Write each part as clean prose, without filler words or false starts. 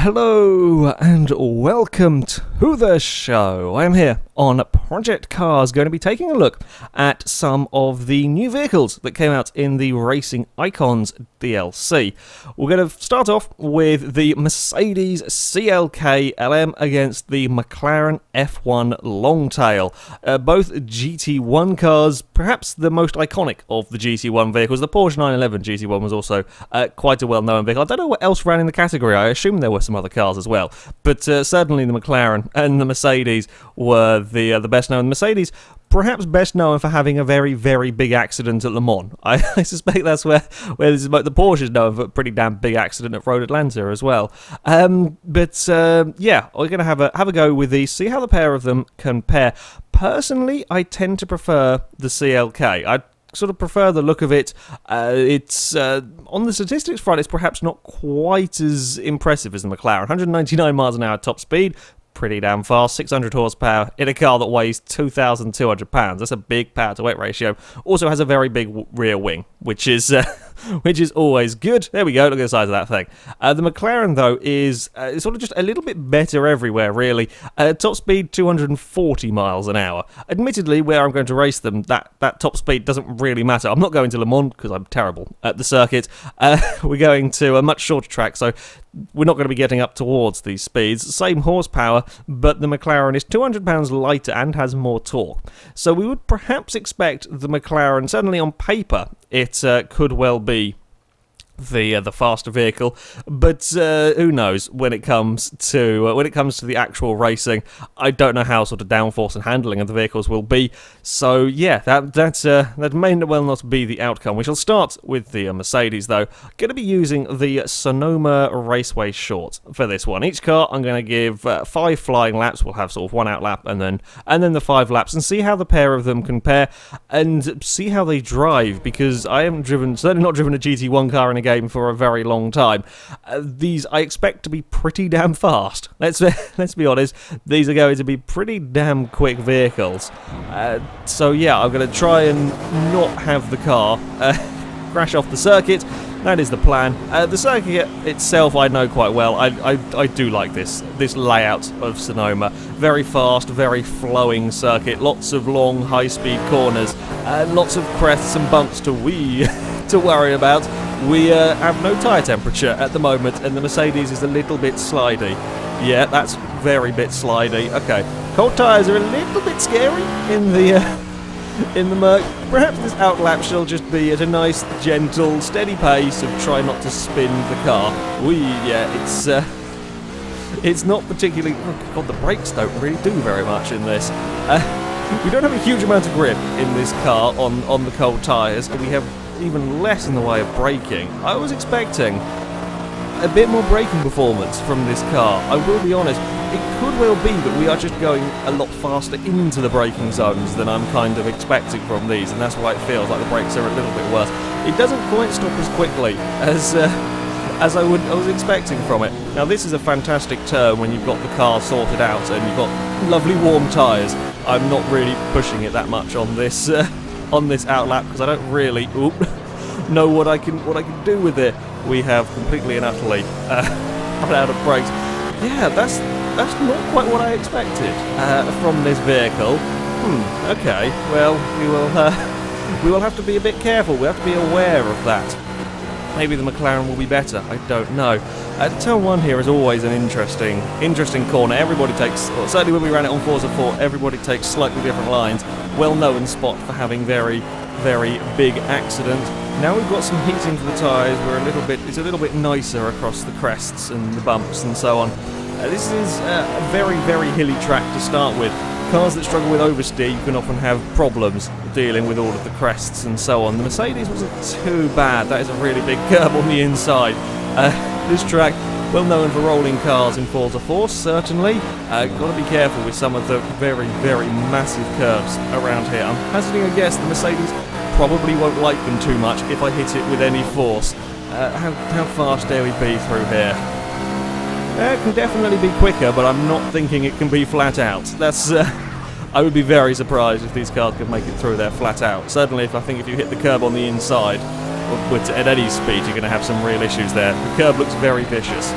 Hello and welcome to the show. I am here on Project Cars, going to be taking a look at some of the new vehicles that came out in the Racing Icons DLC. We're going to start off with the Mercedes CLK LM against the McLaren F1 Longtail. Both GT1 cars, perhaps the most iconic of the GT1 vehicles. The Porsche 911 GT1 was also quite a well-known vehicle. I don't know what else ran in the category. I assume there were some other cars as well, but certainly the McLaren and the Mercedes were the best known. Mercedes, perhaps best known for having a very, very big accident at Le Mans. I suspect that's where this is. The Porsche is known for a pretty damn big accident at Road Atlanta as well. Yeah, we're going to have a go with these, see how the pair of them compare. Personally, I tend to prefer the CLK. I sort of prefer the look of it. It's on the statistics front, it's perhaps not quite as impressive as the McLaren. 199 miles an hour top speed, pretty damn fast. 600 horsepower in a car that weighs 2,200 pounds. That's a big power to weight ratio. Also has a very big rear wing, which is always good. There we go. Look at the size of that thing. The McLaren, though, is sort of just a little bit better everywhere, really. Top speed 240 miles an hour. Admittedly, where I'm going to race them, that top speed doesn't really matter. I'm not going to Le Mans because I'm terrible at the circuit. We're going to a much shorter track, so we're not going to be getting up towards these speeds. Same horsepower, but the McLaren is 200 pounds lighter and has more torque. So we would perhaps expect the McLaren, certainly on paper, it could well be the faster vehicle, but who knows when it comes to the actual racing. I don't know how sort of downforce and handling of the vehicles will be. So yeah, that may well not be the outcome. We shall start with the Mercedes, though. Going to be using the Sonoma Raceway Short for this one. Each car I'm going to give 5 flying laps. We'll have sort of 1 out lap and then the 5 laps, and see how the pair of them compare and see how they drive, because I haven't certainly not driven a GT1 car in a game for a very long time. These I expect to be pretty damn fast. Let's be honest, these are going to be pretty damn quick vehicles. So yeah, I'm going to try and not have the car crash off the circuit. That is the plan. The circuit itself I know quite well. I do like this layout of Sonoma. Very fast, very flowing circuit. Lots of long, high-speed corners. Lots of crests and bumps to worry about. We have no tyre temperature at the moment, and the Mercedes is a little bit slidey. Yeah, that's very bit slidey. Okay, cold tyres are a little bit scary in the Merc. Perhaps this outlap shall just be at a nice, gentle, steady pace of try not to spin the car. Yeah, it's not particularly. Oh God, the brakes don't really do very much in this. We don't have a huge amount of grip in this car on the cold tyres, and we have even less in the way of braking. I was expecting a bit more braking performance from this car. I will be honest, it could well be that we are just going a lot faster into the braking zones than I'm kind of expecting from these, and that's why it feels like the brakes are a little bit worse. It doesn't quite stop as quickly as I was expecting from it. Now this is a fantastic turn when you've got the car sorted out and you've got lovely warm tyres. I'm not really pushing it that much on this outlap because I don't really know what I can do with it. We have completely and utterly run out of brakes. Yeah, that's not quite what I expected from this vehicle. Okay, well we will have to be a bit careful. We have to be aware of that. Maybe the McLaren will be better. I don't know. Turn 1 here is always an interesting corner. Everybody takes, well, certainly when we ran it on Forza 4, everybody takes slightly different lines. Well-known spot for having very, very big accident. Now we've got some heating for the tyres. It's a little bit nicer across the crests and the bumps and so on. This is a very, very hilly track to start with. Cars that struggle with oversteer, you can often have problems dealing with all of the crests and so on. The Mercedes wasn't too bad. That is a really big curb on the inside. This track, well known for rolling cars in Forza 4, certainly. Got to be careful with some of the very, very massive curves around here. I'm hazarding a guess the Mercedes probably won't like them too much if I hit it with any force. How fast dare we be through here? It can definitely be quicker, but I'm not thinking it can be flat out. That's I would be very surprised if these cars could make it through there flat out. Certainly, if you hit the curb on the inside, at any speed, you're going to have some real issues there. The curb looks very vicious.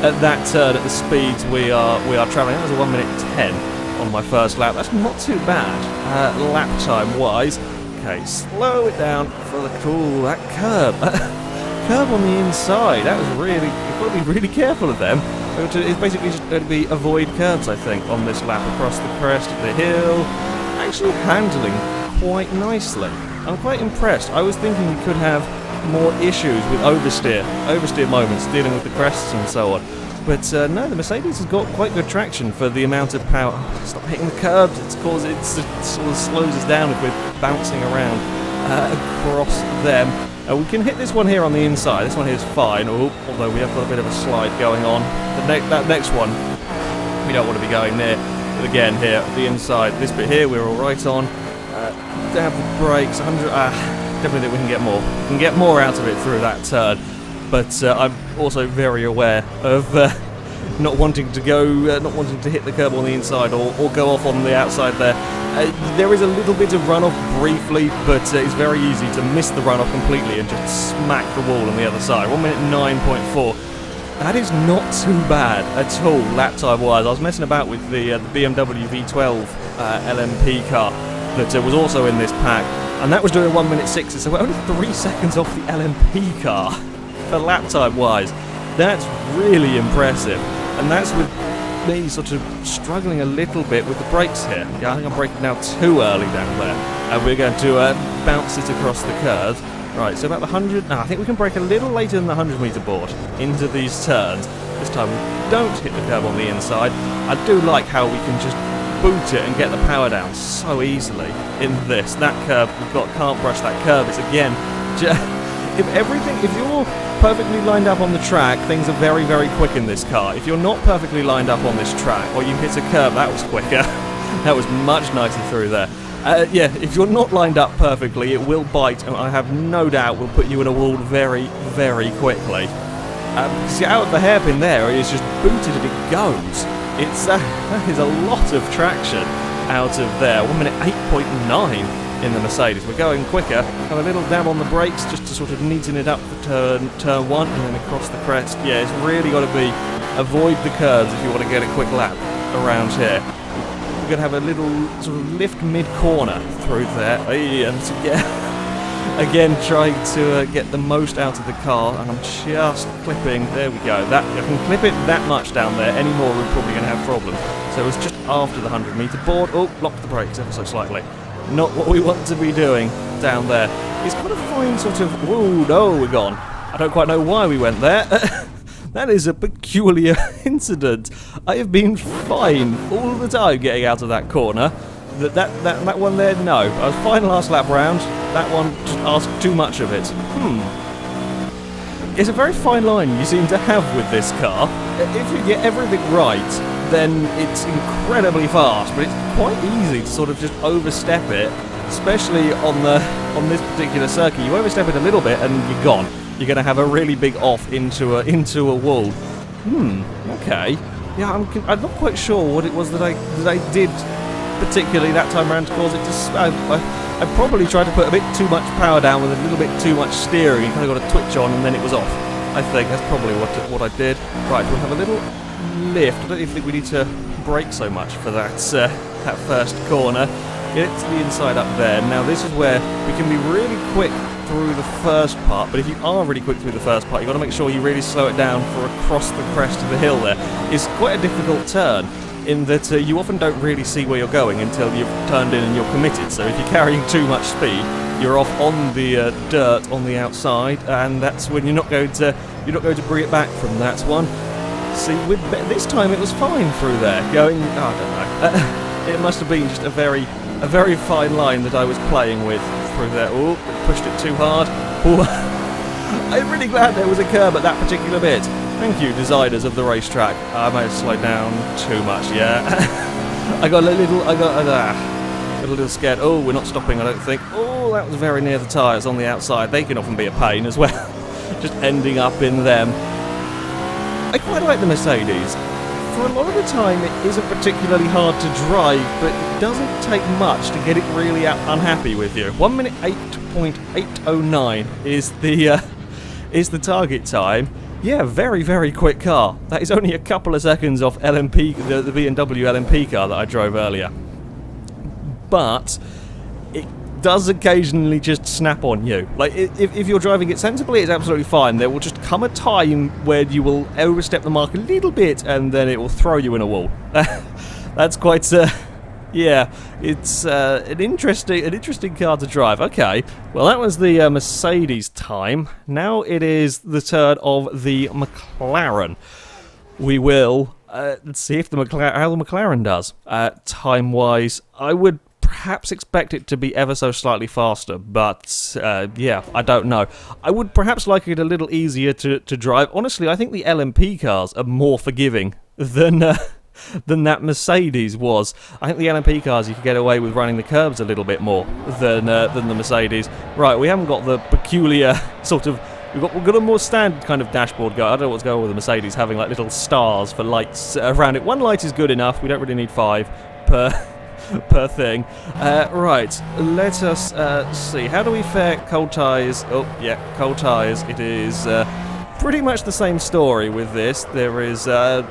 at that turn at the speeds we are travelling. That was a 1 minute 10 on my first lap. That's not too bad lap time wise. Okay, slow it down for the cool. That curb, curb on the inside. That was really. You've got to be really careful of them. It's basically just going to be avoid curbs, I think, on this lap across the crest of the hill. Actually handling quite nicely. I'm quite impressed. I was thinking we could have more issues with oversteer moments, dealing with the crests and so on. But no, the Mercedes has got quite good traction for the amount of power. Oh, stop hitting the curbs. It sort of slows us down if we're bouncing around across them. We can hit this one here on the inside. This one here is fine, although we have got a bit of a slide going on. That next one, we don't want to be going near. But again, here, the inside, this bit here, we're all right on. Dab the brakes, 100. Definitely think we can get more. We can get more out of it through that turn. But I'm also very aware of not wanting to hit the curb on the inside or go off on the outside there. There is a little bit of runoff briefly, but it's very easy to miss the runoff completely and just smack the wall on the other side. 1 minute 9.4. That is not too bad at all, lap time wise. I was messing about with the BMW V12 LMP car that was also in this pack, and that was doing 1 minute 6, so we're only 3 seconds off the LMP car for lap time wise. That's really impressive, and that's with me sort of struggling a little bit with the brakes here. Yeah, I think I'm braking now too early down there, and we're going to bounce it across the curves. Right, so about the 100. No, I think we can brake a little later than the 100-metre board into these turns. This time we don't hit the curb on the inside. I do like how we can just boot it and get the power down so easily in this. That curb, can't brush that curb. It's again, if you're perfectly lined up on the track, things are very, very quick in this car. If you're not perfectly lined up on this track, or you hit a curb, that was quicker. That was much nicer through there. Yeah, if you're not lined up perfectly, it will bite, and I have no doubt will put you in a wall very, very quickly. See, out of the hairpin there, it is just booted and it goes. That is a lot of traction out of there. 1 minute 8.9 in the Mercedes. We're going quicker. Have a little dab on the brakes just to sort of neaten it up for turn 1 and then across the crest. Yeah, it's really got to be avoid the curves if you want to get a quick lap around here. We're going to have a little sort of lift mid-corner through there. And again, trying to get the most out of the car, and I'm just clipping. There we go. That I can clip it that much down there. Any more, we're probably going to have problems. So it's just after the 100-metre board. Oh, locked the brakes ever so slightly. Not what we want to be doing down there. It's got a fine sort of. Whoa, no, we're gone. I don't quite know why we went there. That is a peculiar incident. I have been fine all the time getting out of that corner. That one there, no. I was fine last lap round. That one just asked too much of it. It's a very fine line you seem to have with this car. If you get everything right, then it's incredibly fast, but it's quite easy to sort of just overstep it, especially on this particular circuit. You overstep it a little bit and you're gone. You're going to have a really big off into a wall. Okay. Yeah, I'm not quite sure what it was that I did particularly that time around to cause it to. I probably tried to put a bit too much power down with a little bit too much steering. You kind of got a twitch on and then it was off. I think that's probably what I did. Right, we'll have a little lift. I don't even think we need to brake so much for that that first corner. Get it to the inside up there. Now this is where we can be really quick through the first part, but if you are really quick through the first part, you've got to make sure you really slow it down for across the crest of the hill there. It's quite a difficult turn in that you often don't really see where you're going until you've turned in and you're committed. So if you're carrying too much speed, you're off on the dirt on the outside, and that's when you're not going to bring it back from that one. See, with this time it was fine through there. Going, I don't know. It must have been just a very fine line that I was playing with through there. Oh, pushed it too hard. Ooh. I'm really glad there was a curb at that particular bit. Thank you, designers of the racetrack. I might have slowed down too much, yeah. I got a little scared. Oh, we're not stopping, I don't think. Oh, that was very near the tyres on the outside. They can often be a pain as well. Just ending up in them. I quite like the Mercedes. For a lot of the time, it isn't particularly hard to drive, but it doesn't take much to get it really unhappy with you. 1 minute 8.809 is the target time. Yeah, very, very quick car. That is only a couple of seconds off LMP, the BMW LMP car that I drove earlier. But it does occasionally just snap on you. Like, if you're driving it sensibly, it's absolutely fine. There will just come a time where you will overstep the mark a little bit, and then it will throw you in a wall. That's quite... yeah, it's an interesting car to drive. Okay, well that was the Mercedes time. Now it is the turn of the McLaren. We will let's see if how the McLaren does time-wise. I would perhaps expect it to be ever so slightly faster, but yeah, I don't know. I would perhaps like it a little easier to drive. Honestly, I think the LMP cars are more forgiving than that Mercedes was. I think the LMP cars, you could get away with running the curbs a little bit more than the Mercedes. Right, we haven't got the peculiar sort of... We've got a more standard kind of dashboard go. I don't know what's going on with the Mercedes, having like little stars for lights around it. One light is good enough. We don't really need 5 per thing. Right, let us see. How do we fare cold tyres? Oh, yeah, cold tyres. It is pretty much the same story with this. There is... there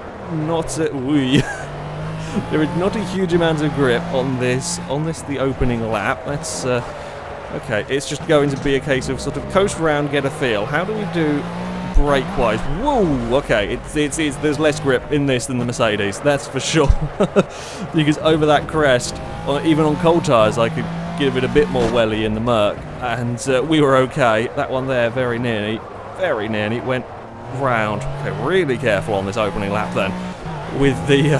is not a huge amount of grip on this the opening lap. That's okay, it's just going to be a case of sort of coast around, get a feel. How do we do brake wise? Whoa, okay, there's less grip in this than the Mercedes, that's for sure. Because over that crest, even on cold tyres, I could give it a bit more welly in the Merc, and we were okay. That one there very nearly went round. Okay, really careful on this opening lap then with the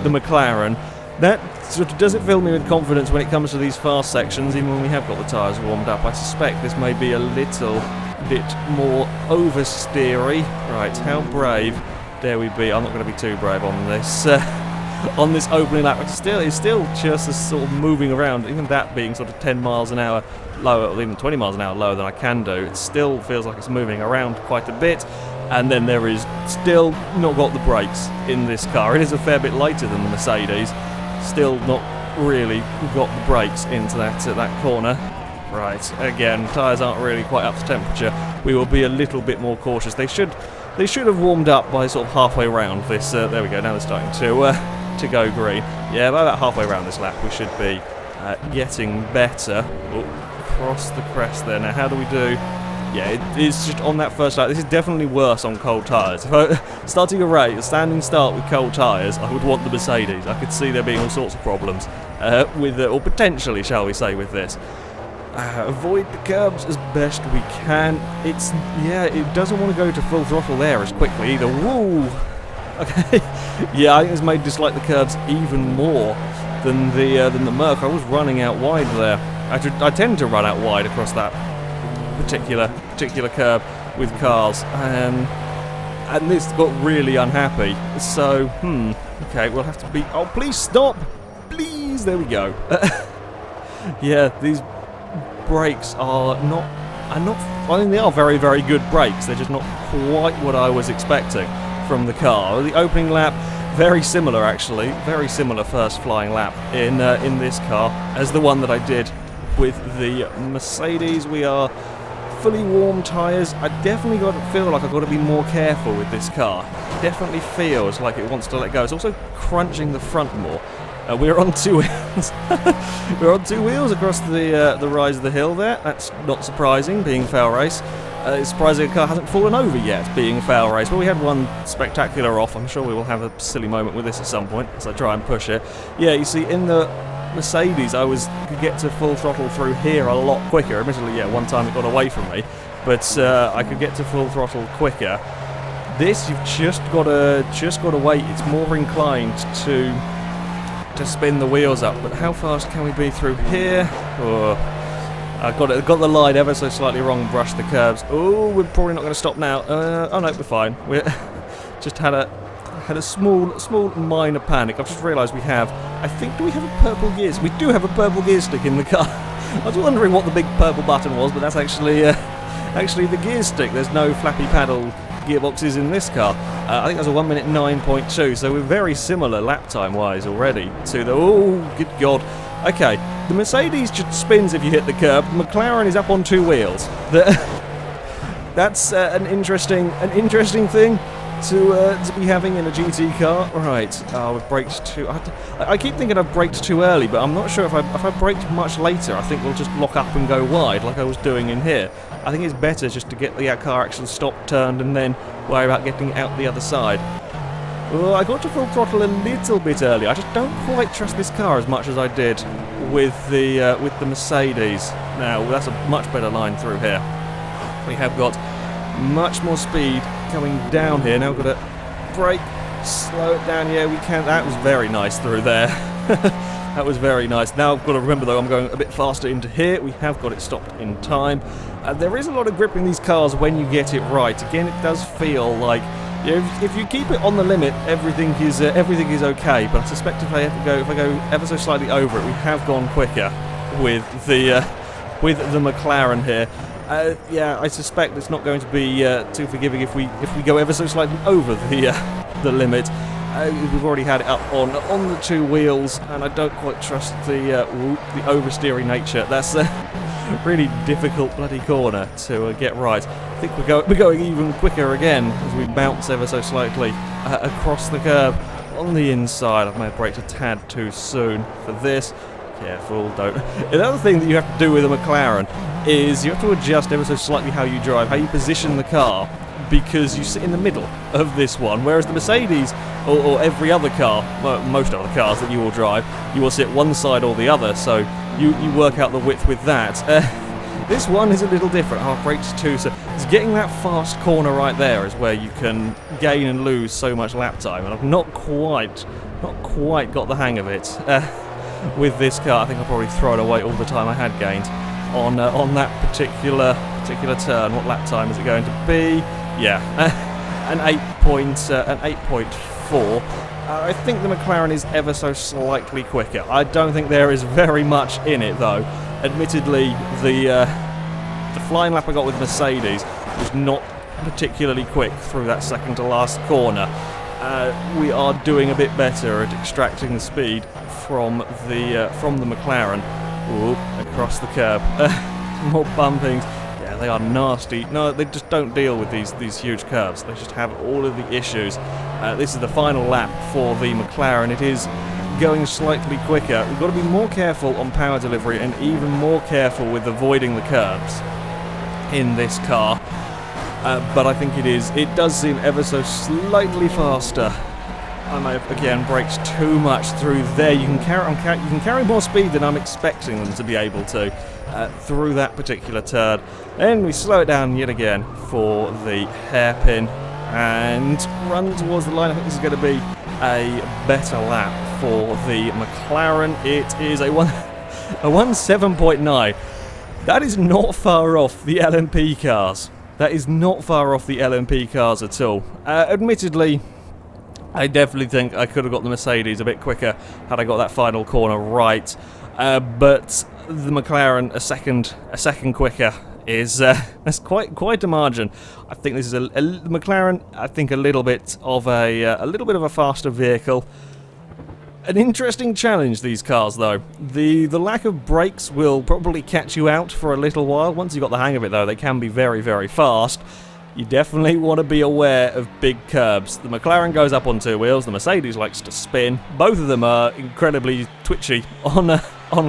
McLaren. That sort of doesn't fill me with confidence when it comes to these fast sections, even when we have got the tyres warmed up. I suspect this may be a little bit more oversteery. Right, how brave dare we be? I'm not going to be too brave on this on this opening lap. It's still just sort of moving around, even that being sort of 10 miles an hour lower, or even 20 miles an hour lower than I can do. It still feels like it's moving around quite a bit, and then there is still not got the brakes in this car. It is a fair bit lighter than the Mercedes, still not really got the brakes into that corner. Right, again, tyres aren't really quite up to temperature. We will be a little bit more cautious. They should have warmed up by sort of halfway round this. There we go. Now they're starting to go green. Yeah, about halfway around this lap, we should be getting better. Oh, across the crest there. Now, how do we do? Yeah, it's just on that first lap. This is definitely worse on cold tyres. If I starting a race, a standing start with cold tyres, I would want the Mercedes. I could see there being all sorts of problems with, or potentially, shall we say, with this. Avoid the curbs as best we can. It doesn't want to go to full throttle there as quickly either. Woo! Okay. Yeah, I think it's made dislike the curbs even more than the Merc. I was running out wide there. I tend to run out wide across that particular curb with cars, and this got really unhappy. So, okay, we'll have to be. Oh, please stop! Please, there we go. Yeah, these brakes are not. I mean, they are very, very good brakes. They're just not quite what I was expecting from the car. The opening lap, very similar actually, very similar first flying lap in this car as the one that I did with the Mercedes. We are fully warm tyres. I definitely feel like I've got to be more careful with this car. It definitely feels like it wants to let go. It's also crunching the front more. We're on 2 wheels. We're on 2 wheels across the rise of the hill there. That's not surprising, being FailRace. It's surprising a car hasn't fallen over yet, being FailRace. Well, we had one spectacular off. I'm sure we will have a silly moment with this at some point as I try and push it. Yeah, you see, in the Mercedes, I could get to full throttle through here a lot quicker. Admittedly, yeah, one time it got away from me, but I could get to full throttle quicker. This, you've just got to wait. It's more inclined to spin the wheels up. But how fast can we be through here? Oh, I got the line ever so slightly wrong. Brushed the curbs. Oh, we're probably not going to stop now. Oh no, we're fine. We just had a small minor panic. I've just realised we have. I think, do we have a purple gear? We do have a purple gear stick in the car. I was wondering what the big purple button was, but that's actually the gear stick. There's no flappy paddle gearboxes in this car. I think that's a 1 minute 9.2, so we're very similar lap time wise already to the. Oh, good God. Okay, the Mercedes just spins if you hit the curb. The McLaren is up on 2 wheels. That's an interesting thing to be having in a GT car. Right, we've braked too... I keep thinking I've braked too early, but I'm not sure if I braked much later, I think we'll just lock up and go wide, like I was doing in here. I think it's better just to get the car actually stopped, turned, and then worry about getting out the other side. Well, I got to full throttle a little bit early. I just don't quite trust this car as much as I did with the Mercedes. Now, that's a much better line through here. We have got much more speed coming down here. Now we've got to brake, slow it down. Yeah, we can. That was very nice through there. That was very nice. Now I've got to remember, though, I'm going a bit faster into here. We have got it stopped in time. There is a lot of grip in these cars when you get it right. Again, it does feel like, you know, if you keep it on the limit, everything is okay. But I suspect if I go ever so slightly over it, we have gone quicker with the McLaren here. Yeah, I suspect it's not going to be too forgiving if we go ever so slightly over the limit. We've already had it up on the two wheels, and I don't quite trust the oversteering nature. That's a really difficult bloody corner to get right. I think we're going even quicker again as we bounce ever so slightly across the curb on the inside. I may have braked a tad too soon for this. Careful, don't. Another thing that you have to do with a McLaren is you have to adjust ever so slightly how you drive, how you position the car, because you sit in the middle of this one, whereas the Mercedes or every other car, well, most other cars that you will drive, you will sit one side or the other, so you work out the width with that. This one is a little different. I've braked too, so it's getting that fast corner right there is where you can gain and lose so much lap time, and I've not quite got the hang of it. With this car, I think I'll probably throw it away all the time I had gained on that particular turn. What lap time is it going to be? Yeah, an 8.4. I think the McLaren is ever so slightly quicker. I don't think there is very much in it, though. Admittedly, the flying lap I got with Mercedes was not particularly quick through that second to last corner. We are doing a bit better at extracting the speed from the McLaren. Ooh, across the curb. More bumpings. Yeah, they are nasty. No, they just don't deal with these huge curves. They just have all of the issues. This is the final lap for the McLaren. It is going slightly quicker. We've got to be more careful on power delivery and even more careful with avoiding the curbs in this car. But I think it does seem ever so slightly faster. I may have again braked too much through there. You can carry more speed than I'm expecting them to be able to through that particular turn. Then we slow it down yet again for the hairpin and run towards the line. I think this is going to be a better lap for the McLaren. It is a 1:07.9. That is not far off the LMP cars. That is not far off the LMP cars at all. Admittedly, I definitely think I could have got the Mercedes a bit quicker had I got that final corner right. But the McLaren a second quicker is that's quite a margin. I think this is the McLaren. I think a little bit of a faster vehicle. An interesting challenge, these cars, though. The lack of brakes will probably catch you out for a little while. Once you've got the hang of it, though, they can be very, very fast. You definitely want to be aware of big curbs. The McLaren goes up on two wheels. The Mercedes likes to spin. Both of them are incredibly twitchy on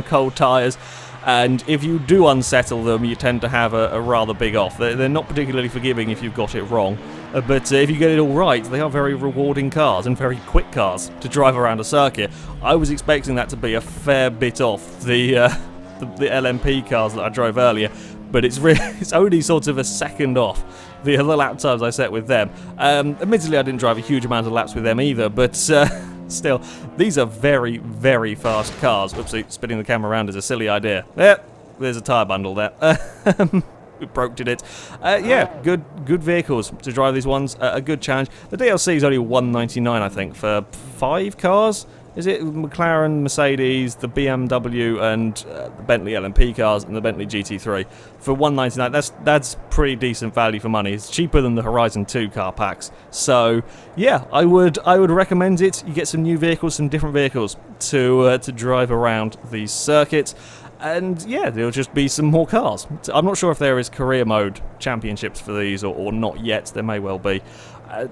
cold tyres. And if you do unsettle them, you tend to have a rather big off. They're not particularly forgiving if you've got it wrong. But if you get it all right, they are very rewarding cars and very quick cars to drive around a circuit. I was expecting that to be a fair bit off the LMP cars that I drove earlier, but it's only sort of a second off the other lap times I set with them. Admittedly, I didn't drive a huge amount of laps with them either, but still, these are very, very fast cars. Oopsie, spinning the camera around is a silly idea. There's a tyre bundle there. We broke it. Yeah, good vehicles to drive these ones. A good challenge. The DLC is only $199, I think, for 5 cars. Is it McLaren, Mercedes, the BMW, and the Bentley LMP cars, and the Bentley GT3 for $199? That's pretty decent value for money. It's cheaper than the Horizon 2 car packs. So yeah, I would recommend it. You get some new vehicles, some different vehicles to drive around these circuits. And yeah, there'll just be some more cars. I'm not sure if there is career mode championships for these or not yet. There may well be.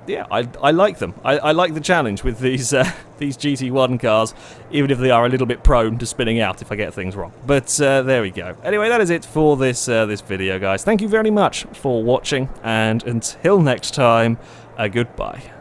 Yeah, I like them. I like the challenge with these GT1 cars, even if they are a little bit prone to spinning out if I get things wrong. But there we go. Anyway, that is it for this video, guys. Thank you very much for watching, and until next time, goodbye.